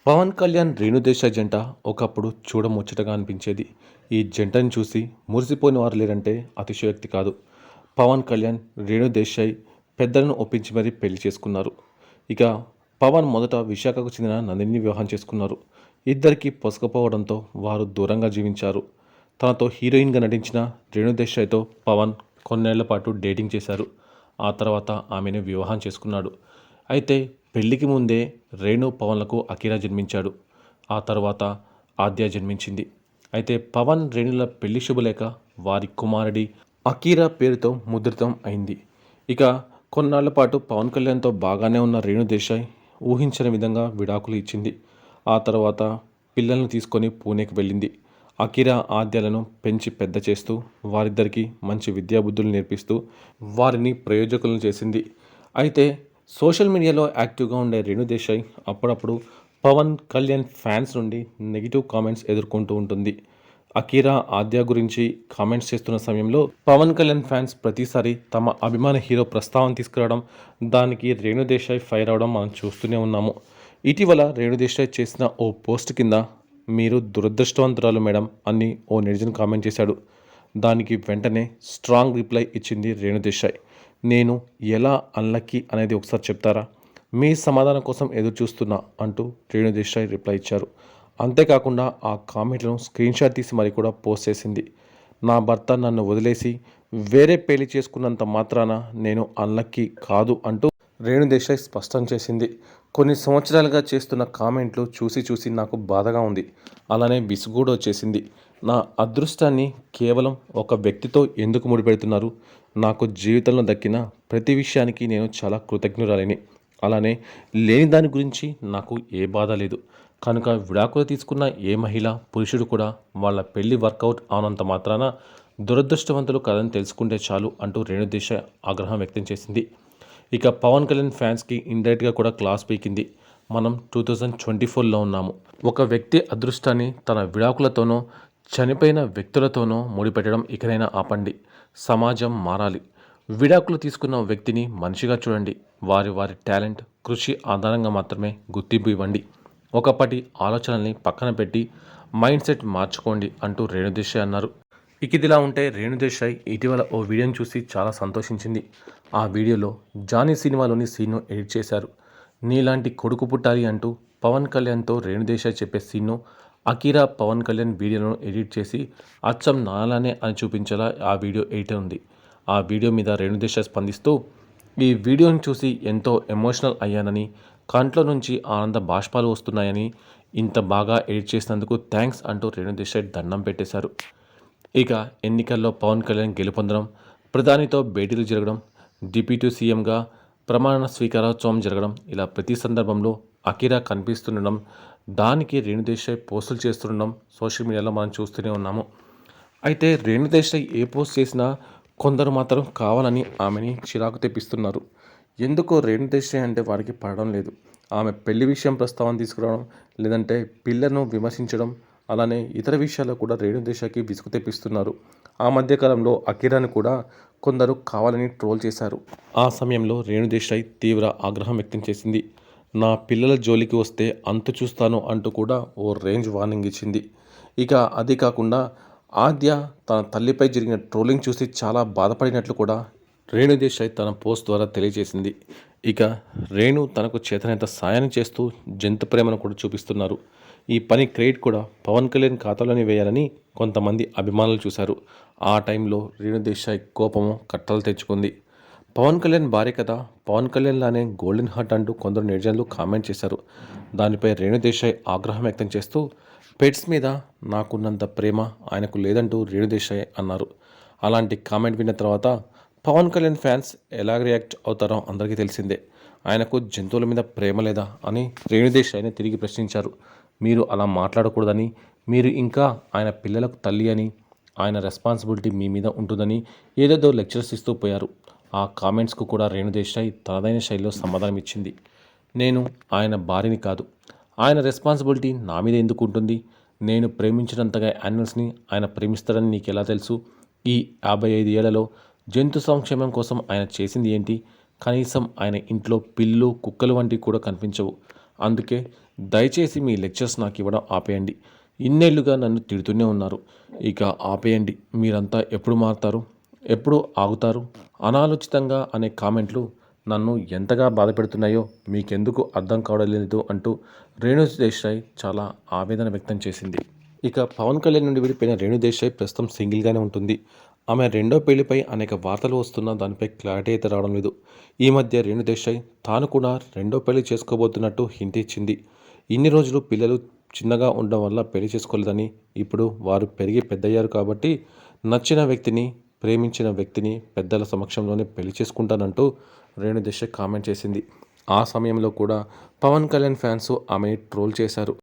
పవన్ కళ్యాణ్ రేణుదేశాయ్ జంట ఒకప్పుడు చూడముచ్చటగా అనిపించేది. ఈ జంటను చూసి మురిసిపోయిన వారు లేరంటే అతిశయోక్తి కాదు. పవన్ కళ్యాణ్ రేణుదేశాయ్ పెద్దలను ఒప్పించి మరీ పెళ్లి చేసుకున్నారు. ఇక పవన్ మొదట విశాఖకు చెందిన నందిని వివాహం చేసుకున్నారు. ఇద్దరికి పొసకపోవడంతో వారు దూరంగా జీవించారు. తనతో హీరోయిన్గా నటించిన రేణుదేశాయ్తో పవన్ కొన్నేళ్ల పాటు డేటింగ్ చేశారు. ఆ తర్వాత ఆమెను వివాహం చేసుకున్నాడు. అయితే పెళ్లికి ముందే రేణు పవన్లకు అఖీరా జన్మించాడు. ఆ తర్వాత ఆద్య జన్మించింది. అయితే పవన్ రేణుల పెళ్లి శుభలేఖ వారి కుమారుడి అఖీరా పేరుతో ముద్రితం అయింది. ఇక కొన్నాళ్ల పాటు పవన్ కళ్యాణ్తో బాగానే ఉన్న రేణు దేశాయ్ ఊహించని విధంగా విడాకులు ఇచ్చింది. ఆ తర్వాత పిల్లలను తీసుకొని పూణేకి వెళ్ళింది. అఖీరా ఆద్యాలను పెంచి పెద్ద చేస్తూ వారిద్దరికీ మంచి విద్యాబుద్ధులు నేర్పిస్తూ వారిని ప్రయోజకులను చేసింది. అయితే సోషల్ మీడియాలో యాక్టివ్గా ఉండే రేణుదేశాయ్ అప్పుడప్పుడు పవన్ కళ్యాణ్ ఫ్యాన్స్ నుండి నెగిటివ్ కామెంట్స్ ఎదుర్కొంటూ ఉంటుంది. అఖీరా ఆద్య గురించి కామెంట్స్ చేస్తున్న సమయంలో పవన్ కళ్యాణ్ ఫ్యాన్స్ ప్రతిసారి తమ అభిమాన హీరో ప్రస్తావన తీసుకురావడం, దానికి రేణుదేశాయ్ ఫైర్ అవడం మనం చూస్తూనే ఉన్నాము. ఇటీవల రేణుదేశాయ్ చేసిన ఓ పోస్ట్ కింద "మీరు దురదృష్టవంతురాలు మేడం" అని ఓ నెటిజన్ కామెంట్ చేశాడు. దానికి వెంటనే స్ట్రాంగ్ రిప్లై ఇచ్చింది రేణుదేశాయ్. "నేను ఎలా అన్లక్కీ అనేది ఒకసారి చెప్తారా? మీ సమాధానం కోసం ఎదురు చూస్తున్నా" అంటూ రేణుదేశాయ్ రిప్లై ఇచ్చారు. అంతేకాకుండా ఆ కామెంట్లను స్క్రీన్షాట్ తీసి మరి కూడా పోస్ట్ చేసింది. "నా భర్త నన్ను వదిలేసి వేరే పెళ్లి చేసుకున్నంత మాత్రాన నేను అన్లక్కీ కాదు" అంటూ రేణుదేశాయ్ స్పష్టం చేసింది. "కొన్ని సంవత్సరాలుగా చేస్తున్న కామెంట్లు చూసి చూసి నాకు బాధగా ఉంది. అలానే విసుగు కూడా వచ్చేసింది. నా అదృష్టాన్ని కేవలం ఒక వ్యక్తితో ఎందుకు ముడిపెడుతున్నారు? నాకు జీవితంలో దక్కిన ప్రతి విషయానికి నేను చాలా కృతజ్ఞురాలిని. అలానే లేని దాని గురించి నాకు ఏ బాధ లేదు. కనుక విడాకులు తీసుకున్న ఏ మహిళ, పురుషుడు కూడా వాళ్ళ పెళ్లి వర్కౌట్ అవనంత మాత్రాన దురదృష్టవంతులు కాదని తెలుసుకుంటే చాలు" అంటూ రేణుదేశాయ్ ఆగ్రహం వ్యక్తం చేసింది. ఇక పవన్ కళ్యాణ్ ఫ్యాన్స్కి ఇండైరెక్ట్గా కూడా క్లాస్ పీకింది. "మనం 2024లో ఉన్నాము. ఒక వ్యక్తి అదృష్టాన్ని తన విడాకులతోనో, చనిపోయిన వ్యక్తులతోనో ముడిపెట్టడం ఇకనైనా ఆపండి. సమాజం మారాలి. విడాకులు తీసుకున్న వ్యక్తిని మనిషిగా చూడండి. వారి వారి టాలెంట్, కృషి ఆధారంగా మాత్రమే గుర్తింపు ఇవ్వండి. ఒకప్పటి ఆలోచనల్ని పక్కన పెట్టి మైండ్ సెట్ మార్చుకోండి" అంటూ రేణుదేశాయ్ అన్నారు. ఇక ఇదిలా ఉంటే రేణుదేశాయ్ ఇటీవల ఓ వీడియోని చూసి చాలా సంతోషించింది. ఆ వీడియోలో జానీ సినిమాలోని సీన్ను ఎడిట్ చేశారు. "నీలాంటి కొడుకు పుట్టాలి" అంటూ పవన్ కళ్యాణ్తో రేణుదేశాయ్ చెప్పే సీన్ను అఖీరా పవన్ కళ్యాణ్ వీడియోలను ఎడిట్ చేసి అచ్చం నాలానే అని చూపించేలా ఆ వీడియో ఎడిట్ ఉంది. ఆ వీడియో మీద రేణుదేశాయ్ స్పందిస్తూ "ఈ వీడియోని చూసి ఎంతో ఎమోషనల్ అయ్యానని, కంట్లో నుంచి ఆనంద బాష్పాలు వస్తున్నాయని, ఇంత బాగా ఎడిట్ చేసినందుకు థ్యాంక్స్" అంటూ రేణుదేశాయ్ దండం పెట్టేశారు. ఇక ఎన్నికల్లో పవన్ కళ్యాణ్ గెలుపొందడం, ప్రధానితో భేటీలు జరగడం, డిప్యూటీ సీఎంగా ప్రమాణ స్వీకారోత్సవం జరగడం, ఇలా ప్రతి సందర్భంలో అఖీరా కనిపిస్తుండడం, దానికి రేణుదేశాయ్ పోస్టులు చేస్తుండడం సోషల్ మీడియాలో మనం చూస్తూనే ఉన్నాము. అయితే రేణుదేశాయ్ ఏ పోస్ట్ చేసినా కొందరు మాత్రం కావాలని ఆమెని చిరాకు తెప్పిస్తున్నారు. ఎందుకో రేణుదేశాయ్ అంటే వారికి పడడం లేదు. ఆమె పెళ్లి విషయం ప్రస్తావన తీసుకురావడం, లేదంటే పిల్లలను విమర్శించడం, అలానే ఇతర విషయాల్లో కూడా రేణుదేశాయ్కి విసుగు తెప్పిస్తున్నారు. ఆ మధ్యకాలంలో అఖీరాని కూడా కొందరు కావాలని ట్రోల్ చేశారు. ఆ సమయంలో రేణుదేశాయ్ తీవ్ర ఆగ్రహం వ్యక్తం చేసింది. "నా పిల్లల జోలికి వస్తే అంతు చూస్తాను" అంటూ కూడా ఓ రేంజ్ వార్నింగ్ ఇచ్చింది. ఇక అది కాకుండా ఆద్య తన తల్లిపై జరిగిన ట్రోలింగ్ చూసి చాలా బాధపడినట్లు కూడా రేణుదేశాయ్ తన పోస్ట్ ద్వారా తెలియజేసింది. ఇక రేణు తనకు చేతనైనంత సాయాన్ని చేస్తూ జంతు ప్రేమను కూడా చూపిస్తున్నారు. ఈ పని క్రెడిట్ కూడా పవన్ కళ్యాణ్ ఖాతాలోనే వేయాలని కొంతమంది అభిమానులు చూశారు. ఆ టైంలో రేణుదేశాయ్ కోపము కట్టలు తెచ్చుకుంది. "పవన్ కళ్యాణ్ భార్య కదా, పవన్ కళ్యాణ్ లానే గోల్డెన్ హార్ట్" అంటూ కొందరు నెటిజన్లు కామెంట్ చేశారు. దానిపై రేణుదేశాయ్ ఆగ్రహం వ్యక్తం చేస్తూ "పెట్స్ మీద నాకున్నంత ప్రేమ ఆయనకు లేదంటూ రేణుదేశాయ్ అన్నారు. అలాంటి కామెంట్ విన్న తర్వాత పవన్ కళ్యాణ్ ఫ్యాన్స్ ఎలా రియాక్ట్ అవుతారో అందరికీ తెలిసిందే. ఆయనకు జంతువుల మీద ప్రేమ లేదా అని రేణుదేశాయ్ని తిరిగి ప్రశ్నించారు. "మీరు అలా మాట్లాడకూడదని, మీరు ఇంకా ఆయన పిల్లలకు తల్లి అని, ఆయన రెస్పాన్సిబిలిటీ మీ మీద ఉంటుందని" ఏదేదో లెక్చర్స్ ఇస్తూ పోయారు. ఆ కామెంట్స్కు కూడా రేణుదేశాయ్ తనదైన శైలిలో సమాధానం ఇచ్చింది. "నేను ఆయన భార్యని కాదు. ఆయన రెస్పాన్సిబిలిటీ నా మీద ఎందుకు ఉంటుంది? నేను ప్రేమించినంతగా యానిమల్స్ని ఆయన ప్రేమిస్తాడని నీకెలా తెలుసు? ఈ 55 ఏళ్లలో జంతు సంక్షేమం కోసం ఆయన చేసింది ఏంటి? కనీసం ఆయన ఇంట్లో పిల్లులు, కుక్కలు వంటివి కూడా కనిపించవు. అందుకే దయచేసి మీ లెక్చర్స్ నాకు ఇవ్వడం ఆపేయండి. ఇన్నేళ్లుగా నన్ను తిడుతూనే ఉన్నారు. ఇక ఆపేయండి. మీరంతా ఎప్పుడు మారుతారు, ఎప్పుడు ఆగుతారు? అనాలోచితంగా అనే కామెంట్లు నన్ను ఎంతగా బాధపెడుతున్నాయో మీకెందుకు అర్థం కావడం లేదు అంటూ రేణు దేశాయ్ చాలా ఆవేదన వ్యక్తం చేసింది. ఇక పవన్ కళ్యాణ్ నుండి విడిపోయిన రేణు దేశాయ్ ప్రస్తుతం సింగిల్గానే ఉంటుంది. ఆమె రెండో పెళ్లిపై అనేక వార్తలు వస్తున్నా దానిపై క్లారిటీ అయితే రావడం లేదు. ఈ మధ్య రేణు దేశాయ్ తాను కూడా రెండో పెళ్లి చేసుకోబోతున్నట్టు హింట్ ఇచ్చింది. ఇన్ని రోజులు పిల్లలు చిన్నగా ఉండడం వల్ల పెళ్లి చేసుకోలేదని, ఇప్పుడు వారు పెరిగి పెద్దయ్యారు కాబట్టి నచ్చిన వ్యక్తిని, ప్రేమించిన వ్యక్తిని పెద్దల సమక్షంలోనే పెళ్లి చేసుకుంటానంటూ రేణు దేశాయ్ కామెంట్ చేసింది. ఆ సమయంలో కూడా పవన్ కళ్యాణ్ ఫ్యాన్స్ ఆమెని ట్రోల్ చేశారు.